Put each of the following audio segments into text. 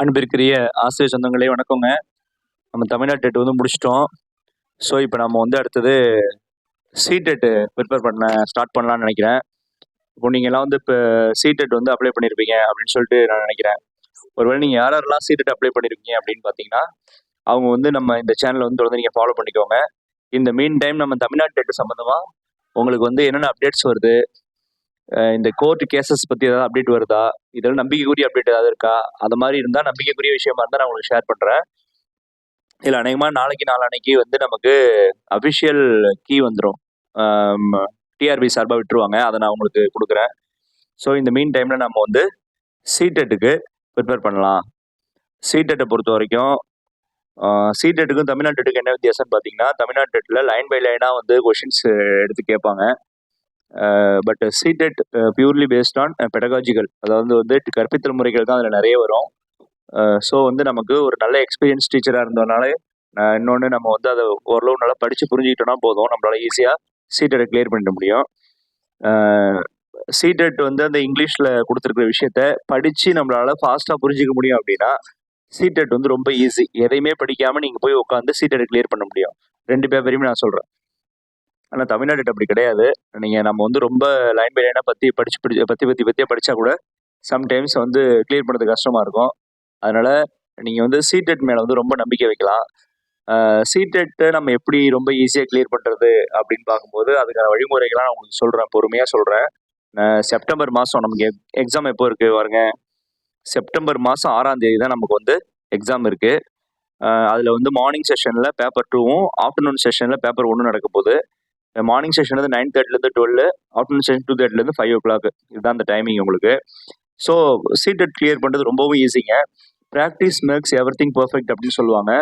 அன்பிற்குரிய ஆசிரியர் சொந்தங்களே வணக்கங்க. நம்ம தமிழ்நாடு டெட் வந்து முடிச்சிட்டோம். ஸோ இப்போ நம்ம வந்து அடுத்தது சிடெட் ப்ரிப்பேர் பண்ண ஸ்டார்ட் பண்ணலாம்னு நினைக்கிறேன். இப்போ நீங்கள்லாம் வந்து இப்போ சிடெட் வந்து அப்ளை பண்ணியிருப்பீங்க அப்படின்னு சொல்லிட்டு நான் நினைக்கிறேன். ஒருவேளை நீங்கள் யாரெல்லாம் சிடெட் அப்ளை பண்ணியிருக்கீங்க அப்படின்னு பார்த்தீங்கன்னா, அவங்க வந்து நம்ம இந்த சேனலை வந்து தொடர்ந்து நீங்கள் ஃபாலோ பண்ணிக்கோங்க. இந்த மீன் டைம் நம்ம தமிழ்நாடு டெட் சம்மந்தமாக உங்களுக்கு வந்து என்னென்ன அப்டேட்ஸ் வருது, இந்த கோர்ட் கேசஸ் பற்றி ஏதாவது அப்டேட் வருதா, இதெல்லாம் நம்பிக்கைக்குரிய அப்டேட் ஏதாவது இருக்கா, அது மாதிரி இருந்தால் நம்பிக்கைக்குரிய விஷயமா இருந்தால் நான் உங்களுக்கு ஷேர் பண்ணுறேன். இல்லை அநேகமாக நாளைக்கு வந்து நமக்கு அஃபிஷியல் கீ வந்துடும். டிஆர்பி சார்பாக விட்டுருவாங்க, அதை நான் உங்களுக்கு கொடுக்குறேன். ஸோ இந்த மீன் டைமில் நம்ம வந்து சிடெட்டுக்கு ப்ரிப்பேர் பண்ணலாம். சிடெட்டை பொறுத்த வரைக்கும் சிடெட்டுக்கும் தமிழ்நாடு டெட்டுக்கு என்ன வித்தியாசம்னு பார்த்தீங்கன்னா, தமிழ்நாடு டெட்டில் லைன் பை லைனாக வந்து கொஷின்ஸ் எடுத்து கேட்பாங்க. But CTET purely based on pedagogical, அதாவது வந்து கற்பித்தல் முறைகள் தான் அதில் நிறைய வரும். ஸோ வந்து நமக்கு ஒரு நல்ல எக்ஸ்பீரியன்ஸ் டீச்சராக இருந்தோம்னாலே இன்னொன்று நம்ம வந்து அதை ஓரளவு நல்லா படித்து புரிஞ்சுக்கிட்டோம்னா போதும், நம்மளால ஈஸியாக சிடெட்டை கிளியர் பண்ணிட முடியும். சிடெட் வந்து அந்த இங்கிலீஷில் கொடுத்துருக்குற விஷயத்த படித்து நம்மளால ஃபாஸ்ட்டாக புரிஞ்சிக்க முடியும் அப்படின்னா சிடெட் வந்து ரொம்ப ஈஸி. எதையுமே படிக்காமல் நீங்கள் போய் உட்காந்து சிடெட்டை கிளியர் பண்ண முடியும். 2 பேப்பரையுமே நான் சொல்கிறேன். ஆனால் தமிழ்நாடு அப்படி கிடையாது. நம்ம வந்து ரொம்ப லைன் பை லைனாக பற்றியே படித்தா கூட சம்டைம்ஸ் வந்து கிளியர் பண்ணுறது கஷ்டமாக இருக்கும். அதனால் நீங்கள் வந்து சிடெட் மேலே வந்து ரொம்ப நம்பிக்கை வைக்கலாம். சிடெட்டை நம்ம எப்படி ரொம்ப ஈஸியாக கிளியர் பண்ணுறது அப்படின்னு பார்க்கும்போது அதுக்கான வழிமுறைகள்லாம் நான் உங்களுக்கு சொல்கிறேன், பொறுமையாக சொல்கிறேன். செப்டம்பர் மாதம் நமக்கு எக்ஸாம் எப்போ இருக்குது பாருங்க. செப்டம்பர் மாதம் 6ஆம் தேதி தான் நமக்கு வந்து எக்ஸாம் இருக்குது. அதில் வந்து மார்னிங் செஷனில் பேப்பர் 2வும் ஆஃப்டர்நூன் செஷனில் பேப்பர் 1 நடக்க போகுது. மார்னிங் செஷன் வந்து 9:30 12, ஆஃப்டர்நூன் செஷன் 2:30 5 o'clock. இதுதான் அந்த டைமிங் உங்களுக்கு. ஸோ சிடெட் கிளியர் பண்ணுறது ரொம்பவும் ஈஸிங்க. ப்ராக்டிஸ் மேக்ஸ் எவ்ரிதிங் பர்ஃபெக்ட் அப்படின்னு சொல்லுவாங்க.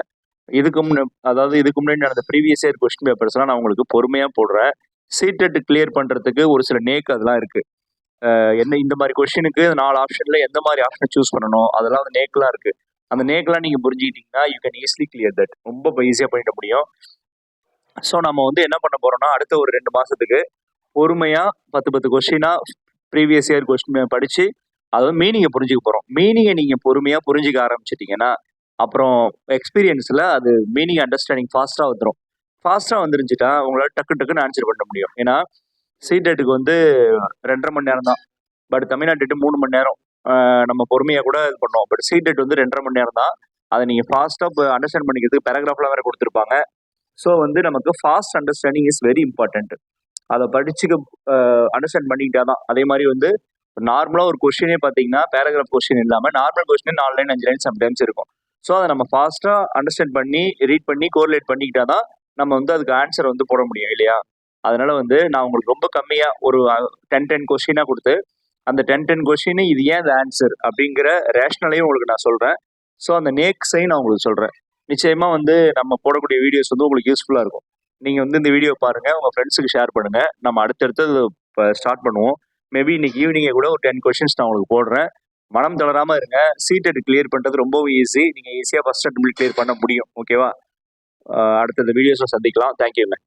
இதுக்கு முன்னாடி நடந்த ப்ரீவியஸ் இயர் கொஸ்டின் பேப்பர்ஸ்லாம் நான் உங்களுக்கு பொறுமையாக போடுறேன். சிடெட் கிளியர் பண்ணுறதுக்கு ஒரு சில நேக் அதெல்லாம் இருக்குது. என்ன இந்த மாதிரி கொஸ்டினுக்கு 4 ஆப்ஷனில் எந்த மாதிரி ஆப்ஷனை சூஸ் பண்ணணும், அதெல்லாம் அந்த நேக்கெலாம் இருக்குது. அந்த நேக்கெலாம் நீங்கள் புரிஞ்சுக்கிட்டீங்கன்னா you can easily clear that. ரொம்ப ஈஸியாக பண்ணிட முடியும். ஸோ நம்ம வந்து என்ன பண்ண போகிறோம்னா, அடுத்த ஒரு 2 மாதத்துக்கு பொறுமையாக 10 கொஸ்டினாக ப்ரீவியஸ் இயர் கொஸ்டின் படித்து அதாவது மீனிங்கை புரிஞ்சுக்க போகிறோம். மீனிங்கை நீங்கள் பொறுமையாக புரிஞ்சுக்க ஆரம்பிச்சிட்டிங்கன்னா அப்புறம் எக்ஸ்பீரியன்ஸில் அது மீனிங் அண்டர்ஸ்டாண்டிங் ஃபாஸ்ட்டாக வந்துடும். ஃபாஸ்ட்டாக வந்துருந்துச்சுட்டா உங்களால் டக்குன்னு ஆன்சர் பண்ண முடியும். ஏன்னா சிடெட்டுக்கு வந்து 2.5 மணி நேரம் தான். பட் தமிழ்நாடு டெட்டு 3 மணி நேரம். நம்ம பொறுமையாக கூட இது பண்ணுவோம். பட் சிடெட் வந்து 2.5 மணி நேரம் தான். அதை நீங்கள் ஃபாஸ்ட்டாக அண்டர்ஸ்டாண்ட் பண்ணிக்கிறதுக்கு பேராகிராஃப்லாம் வேறு கொடுத்துருப்பாங்க. ஸோ வந்து நமக்கு fast understanding is very important. அதை படிச்சுக்க அண்டர்ஸ்டாண்ட் பண்ணிக்கிட்டா தான். அதே மாதிரி வந்து நார்மலாக ஒரு கொஸ்டினே பார்த்தீங்கன்னா பேராகிராஃப் கொஸ்டின் இல்லாமல் normal question 4 line 5 line sometimes இருக்கும். ஸோ அதை நம்ம ஃபாஸ்ட்டாக அண்டர்ஸ்டாண்ட் பண்ணி ரீட் பண்ணி கோரிலேட் பண்ணிக்கிட்டா தான் நம்ம வந்து அதுக்கு ஆன்சர் வந்து போட முடியும் இல்லையா? அதனால வந்து நான் உங்களுக்கு ரொம்ப கம்மியாக ஒரு 10 கொஸ்டினாக கொடுத்து அந்த 10 கொஸ்டின் இது ஏன் அந்த ஆன்சர் அப்படிங்கிற ரேஷனலையும் உங்களுக்கு நான் சொல்கிறேன். ஸோ அந்த நேக்ஸையும் நான் உங்களுக்கு சொல்கிறேன். நிச்சயமாக வந்து நம்ம போடக்கூடிய வீடியோஸ் வந்து உங்களுக்கு யூஸ்ஃபுல்லாக இருக்கும். நீங்கள் வந்து இந்த வீடியோ பாருங்கள், உங்கள் ஃப்ரெண்ட்ஸுக்கு ஷேர் பண்ணுங்கள். நம்ம அடுத்தடுத்து இப்போ ஸ்டார்ட் பண்ணுவோம். மேபி இன்னைக்கு ஈவினிங்கே கூட ஒரு 10 கொஸ்டின்ஸ் நான் உங்களுக்கு போடுறேன். மனம் தளராமல் இருங்க. சிடெட் கிளியர் பண்ணுறது ரொம்பவும் ஈஸி. நீங்கள் ஈஸியாக ஃபர்ஸ்ட் அட்டெம்ப்ட் கிளியர் பண்ண முடியும். ஓகேவா? அடுத்த வீடியோஸில் சந்திக்கலாம். தேங்க்யூங்க.